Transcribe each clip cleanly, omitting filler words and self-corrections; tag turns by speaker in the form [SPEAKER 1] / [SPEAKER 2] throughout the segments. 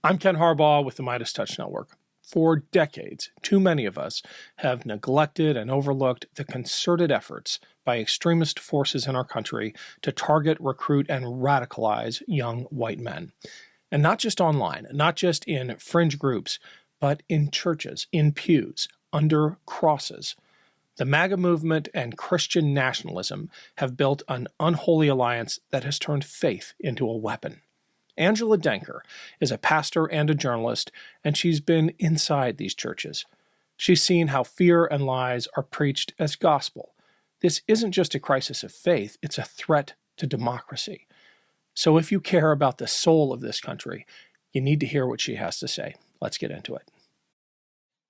[SPEAKER 1] I'm Ken Harbaugh with the Midas Touch Network. For decades, too many of us have neglected and overlooked the concerted efforts by extremist forces in our country to target, recruit, and radicalize young white men. And not just online, not just in fringe groups, but in churches, in pews, under crosses. The MAGA movement and Christian nationalism have built an unholy alliance that has turned faith into a weapon. Angela Denker is a pastor and a journalist, and she's been inside these churches. She's seen how fear and lies are preached as gospel. This isn't just a crisis of faith, it's a threat to democracy. So if you care about the soul of this country, you need to hear what she has to say. Let's get into it.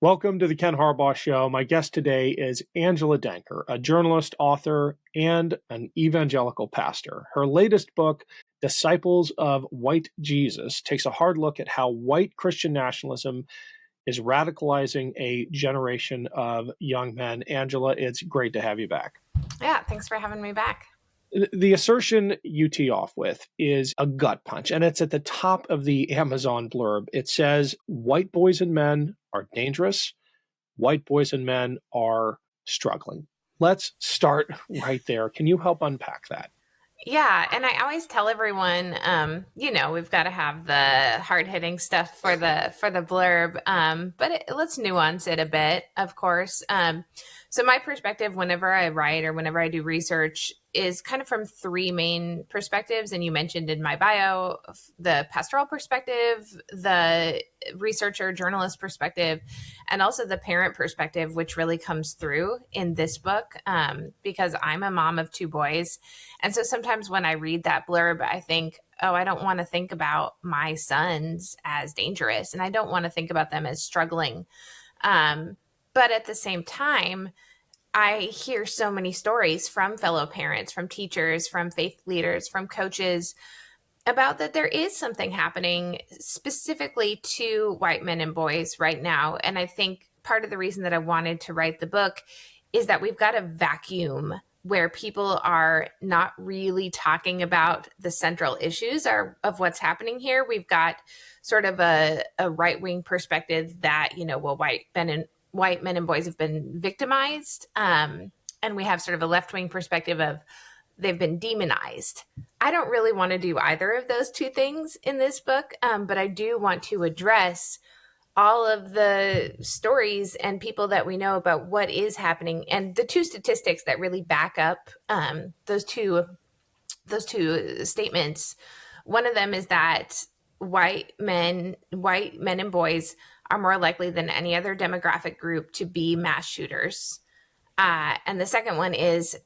[SPEAKER 1] Welcome to the Ken Harbaugh Show. My guest today is Angela Denker, a journalist, author, and an evangelical pastor. Her latest book, Disciples of White Jesus, takes a hard look at how white Christian nationalism is radicalizing a generation of young men. Angela, it's great to have you back.
[SPEAKER 2] Yeah, thanks for having me back.
[SPEAKER 1] The assertion you tee off with is a gut punch, and it's at the top of the Amazon blurb. It says, white boys and men are dangerous. White boys and men are struggling. Let's start right there. Can you help unpack that?
[SPEAKER 2] Yeah, and I always tell everyone, we've got to have the hard-hitting stuff for the blurb, but let's nuance it a bit, of course. So my perspective whenever I write or whenever I do research is kind of from three main perspectives. And you mentioned in my bio, the pastoral perspective, the researcher journalist perspective, and also the parent perspective, which really comes through in this book because I'm a mom of two boys. And so sometimes when I read that blurb, I think, oh, I don't want to think about my sons as dangerous. And I don't want to think about them as struggling. But at the same time, I hear so many stories from fellow parents, from teachers, from faith leaders, from coaches about that there is something happening specifically to white men and boys right now. And I think part of the reason that I wanted to write the book is that we've got a vacuum where people are not really talking about the central issues of what's happening here. We've got sort of a right-wing perspective that, white men and boys have been victimized. And we have sort of a left-wing perspective of they've been demonized. I don't really want to do either of those two things in this book, but I do want to address all of the stories and people that we know about what is happening. And the two statistics that really back up those two statements, one of them is that white men and boys are more likely than any other demographic group to be mass shooters. And the second one is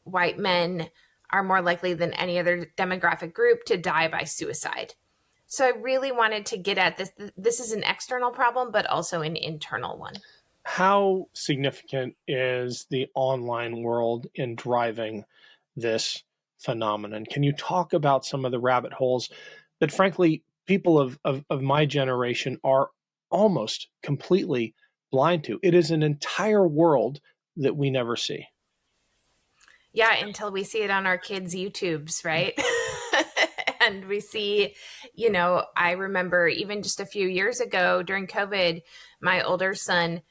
[SPEAKER 2] white men are more likely than any other demographic group to die by suicide. So I really wanted to get at this. This is an external problem, but also an internal one.
[SPEAKER 1] How significant is the online world in driving this phenomenon? Can you talk about some of the rabbit holes that, frankly, people of my generation are almost completely blind to? It is an entire world that we never see.
[SPEAKER 2] Yeah, until we see it on our kids' YouTubes, right? And we see, I remember even just a few years ago during COVID, my older son,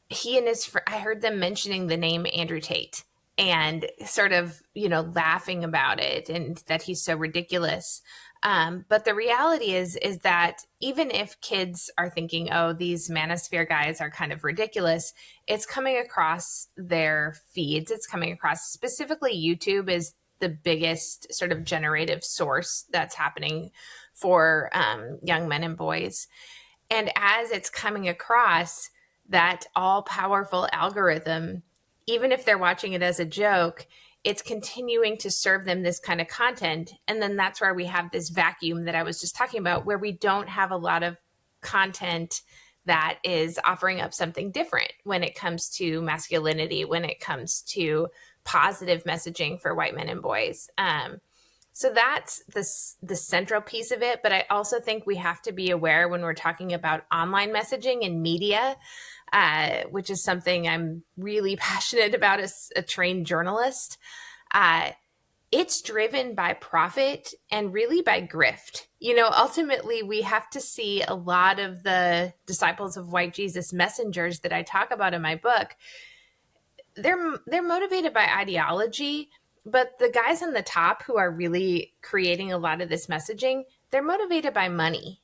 [SPEAKER 2] he and his I heard them mentioning the name Andrew Tate and sort of, laughing about it and that he's so ridiculous. But the reality is that even if kids are thinking, oh, these manosphere guys are kind of ridiculous, it's coming across their feeds. It's coming across specifically YouTube is the biggest sort of generative source that's happening for young men and boys. And as it's coming across that all powerful algorithm, even if they're watching it as a joke, it's continuing to serve them this kind of content. And then that's where we have this vacuum that I was just talking about, where we don't have a lot of content that is offering up something different when it comes to masculinity, when it comes to positive messaging for white men and boys. So that's the central piece of it. But I also think we have to be aware when we're talking about online messaging and media, which is something I'm really passionate about as a trained journalist. it's driven by profit and really by grift. Ultimately, we have to see a lot of the disciples of white Jesus messengers that I talk about in my book. They're motivated by ideology, but the guys on the top who are really creating a lot of this messaging, they're motivated by money.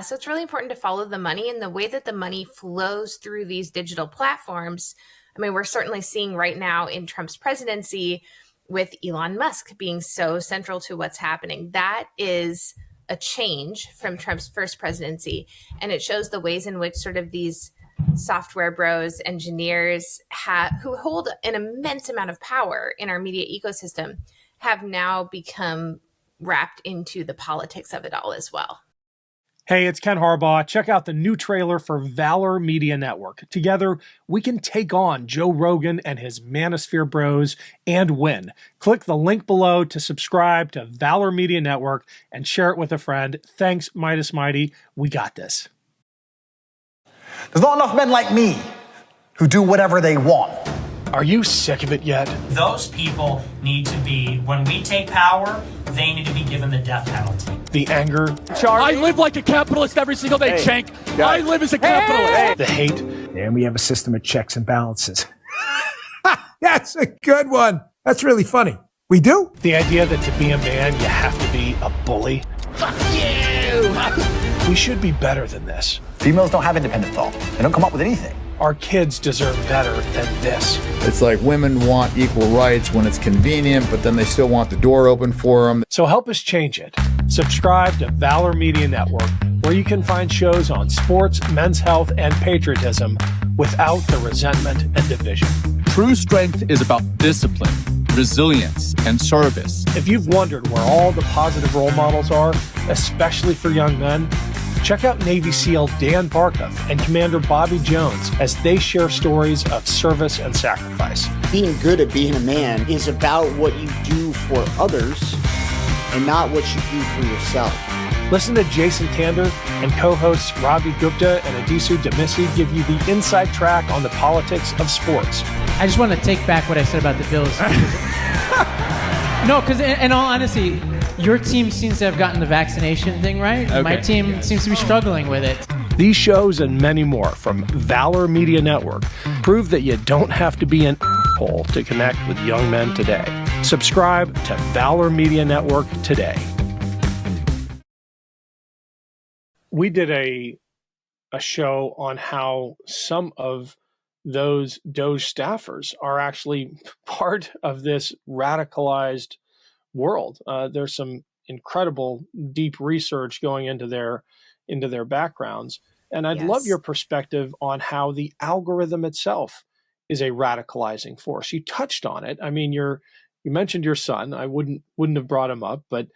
[SPEAKER 2] So it's really important to follow the money and the way that the money flows through these digital platforms. I mean, we're certainly seeing right now in Trump's presidency with Elon Musk being so central to what's happening. That is a change from Trump's first presidency. And it shows the ways in which sort of these software bros, engineers who hold an immense amount of power in our media ecosystem have now become wrapped into the politics of it all as well.
[SPEAKER 1] Hey, it's Ken Harbaugh. Check out the new trailer for Valor Media Network. Together, we can take on Joe Rogan and his Manosphere Bros and win. Click the link below to subscribe to Valor Media Network and share it with a friend. Thanks, Midas Mighty. We got this.
[SPEAKER 3] There's not enough men like me who do whatever they want.
[SPEAKER 1] Are you sick of it yet?
[SPEAKER 4] Those people need to be, when we take power, they need to be given the death penalty.
[SPEAKER 1] The anger.
[SPEAKER 5] I live like a capitalist every single day, Cenk. I live as a capitalist.
[SPEAKER 1] The hate.
[SPEAKER 6] And we have a system of checks and balances. That's a good one. That's really funny. We do?
[SPEAKER 1] The idea that to be a man, you have to be a bully. Fuck you! We should be better than this.
[SPEAKER 3] Females don't have independent thought. They don't come up with anything.
[SPEAKER 1] Our kids deserve better than this.
[SPEAKER 7] It's like women want equal rights when it's convenient, but then they still want the door open for them.
[SPEAKER 1] So help us change it. Subscribe to Valor Media Network, where you can find shows on sports, men's health, and patriotism without the resentment and division.
[SPEAKER 5] True strength is about discipline, resilience, and service.
[SPEAKER 1] If you've wondered where all the positive role models are, especially for young men, check out Navy SEAL Dan Barkov and Commander Bobby Jones as they share stories of service and sacrifice.
[SPEAKER 8] Being good at being a man is about what you do for others and not what you do for yourself.
[SPEAKER 1] Listen to Jason Tander and co-hosts Ravi Gupta and Adisu Demisi give you the inside track on the politics of sports.
[SPEAKER 9] I just want to take back what I said about the Bills. No, because in all honesty, your team seems to have gotten the vaccination thing right. Okay. My team seems to be struggling with it.
[SPEAKER 1] These shows and many more from Valor Media Network prove that you don't have to be an asshole to connect with young men today. Subscribe to Valor Media Network today. We did a show on how some of those Doge staffers are actually part of this radicalized world. There's some incredible deep research going into their backgrounds. And I'd love your perspective on how the algorithm itself is a radicalizing force. You touched on it. I mean, you mentioned your son. I wouldn't have brought him up, but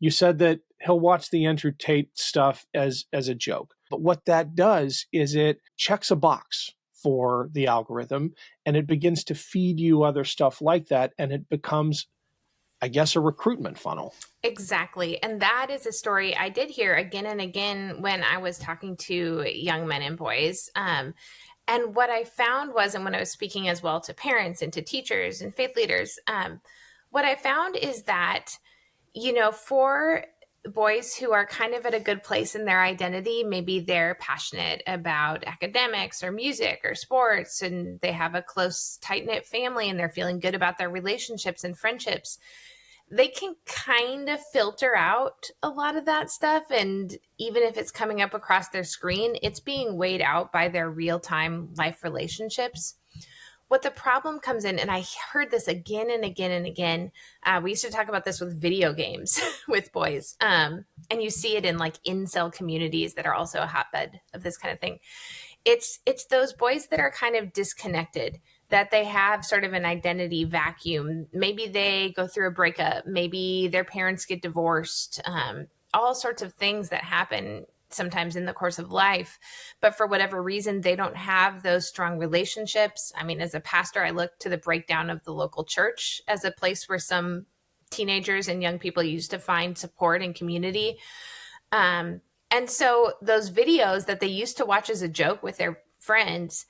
[SPEAKER 1] you said that he'll watch the Andrew Tate stuff as a joke. But what that does is it checks a box for the algorithm and it begins to feed you other stuff like that. And it becomes, I guess, a recruitment funnel.
[SPEAKER 2] Exactly. And that is a story I did hear again and again when I was talking to young men and boys. And what I found was, and when I was speaking as well to parents and to teachers and faith leaders, what I found is that, for boys who are kind of at a good place in their identity, maybe they're passionate about academics or music or sports, and they have a close, tight-knit family, and they're feeling good about their relationships and friendships, they can kind of filter out a lot of that stuff. And even if it's coming up across their screen, it's being weighed out by their real-time life relationships. What the problem comes in, and I heard this again and again and again, we used to talk about this with video games with boys, and you see it in like incel communities that are also a hotbed of this kind of thing. It's those boys that are kind of disconnected, that they have sort of an identity vacuum. Maybe they go through a breakup, maybe their parents get divorced, all sorts of things that happen sometimes in the course of life, but for whatever reason, they don't have those strong relationships. I mean, as a pastor, I look to the breakdown of the local church as a place where some teenagers and young people used to find support and community. And so those videos that they used to watch as a joke with their friends,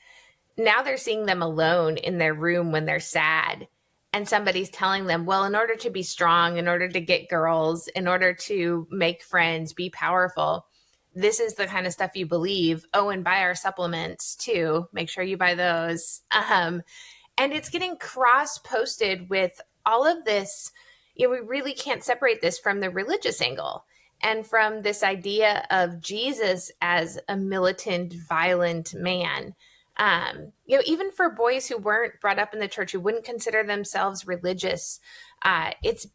[SPEAKER 2] now they're seeing them alone in their room when they're sad. and somebody's telling them, well, in order to be strong, in order to get girls, in order to make friends, be powerful, this is the kind of stuff you believe. Oh, and buy our supplements too. Make sure you buy those. And it's getting cross-posted with all of this. You know, we really can't separate this from the religious angle and from this idea of Jesus as a militant, violent man. You know, even for boys who weren't brought up in the church, who wouldn't consider themselves religious, it's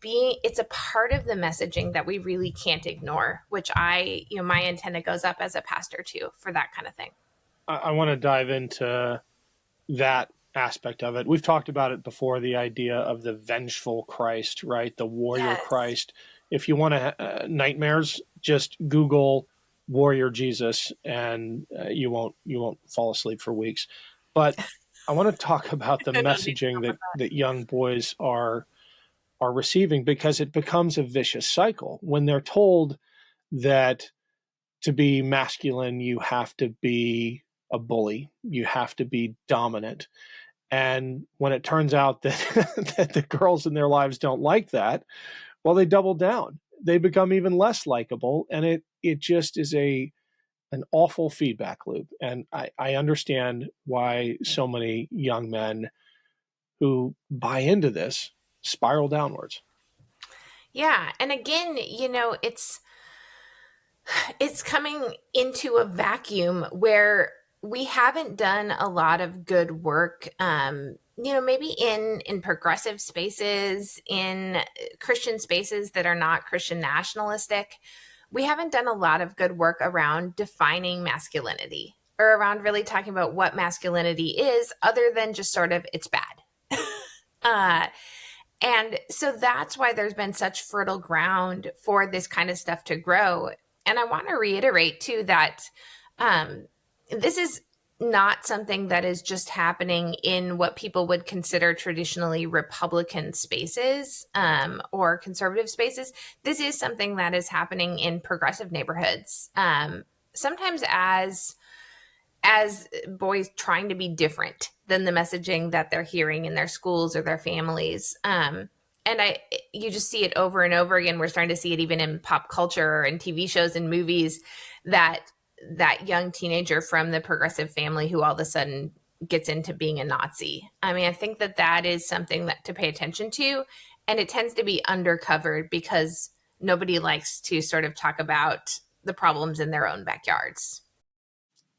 [SPEAKER 2] a part of the messaging that we really can't ignore, which my antenna goes up as a pastor too, for that kind of thing.
[SPEAKER 1] I want to dive into that aspect of it. We've talked about it before, the idea of the vengeful Christ, right? The warrior Christ. If you want to nightmares, just Google warrior Jesus and you won't fall asleep for weeks. But I want to talk about the messaging that young boys are receiving, because it becomes a vicious cycle when they're told that to be masculine, you have to be a bully, you have to be dominant. And when it turns out that, that the girls in their lives don't like that, well, they double down. They become even less likable. And it just is an awful feedback loop. And I understand why so many young men who buy into this spiral downwards.
[SPEAKER 2] Yeah. And again, it's coming into a vacuum where we haven't done a lot of good work, maybe in progressive spaces, in Christian spaces that are not Christian nationalistic. We haven't done a lot of good work around defining masculinity, or around really talking about what masculinity is, other than just sort of it's bad. And so that's why there's been such fertile ground for this kind of stuff to grow. And I want to reiterate too that this is not something that is just happening in what people would consider traditionally Republican spaces or conservative spaces. This is something that is happening in progressive neighborhoods, sometimes as boys trying to be different than the messaging that they're hearing in their schools or their families. And you just see it over and over again. We're starting to see it even in pop culture and TV shows and movies, that young teenager from the progressive family who all of a sudden gets into being a Nazi. I mean, I think that is something that to pay attention to, and it tends to be undercovered because nobody likes to sort of talk about the problems in their own backyards.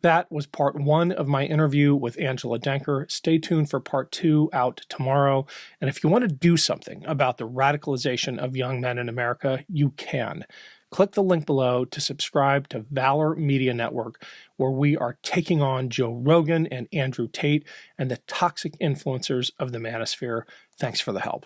[SPEAKER 1] That was part 1 of my interview with Angela Denker. Stay tuned for part 2 out tomorrow. And if you want to do something about the radicalization of young men in America, you can. Click the link below to subscribe to Valor Media Network, where we are taking on Joe Rogan and Andrew Tate and the toxic influencers of the manosphere. Thanks for the help.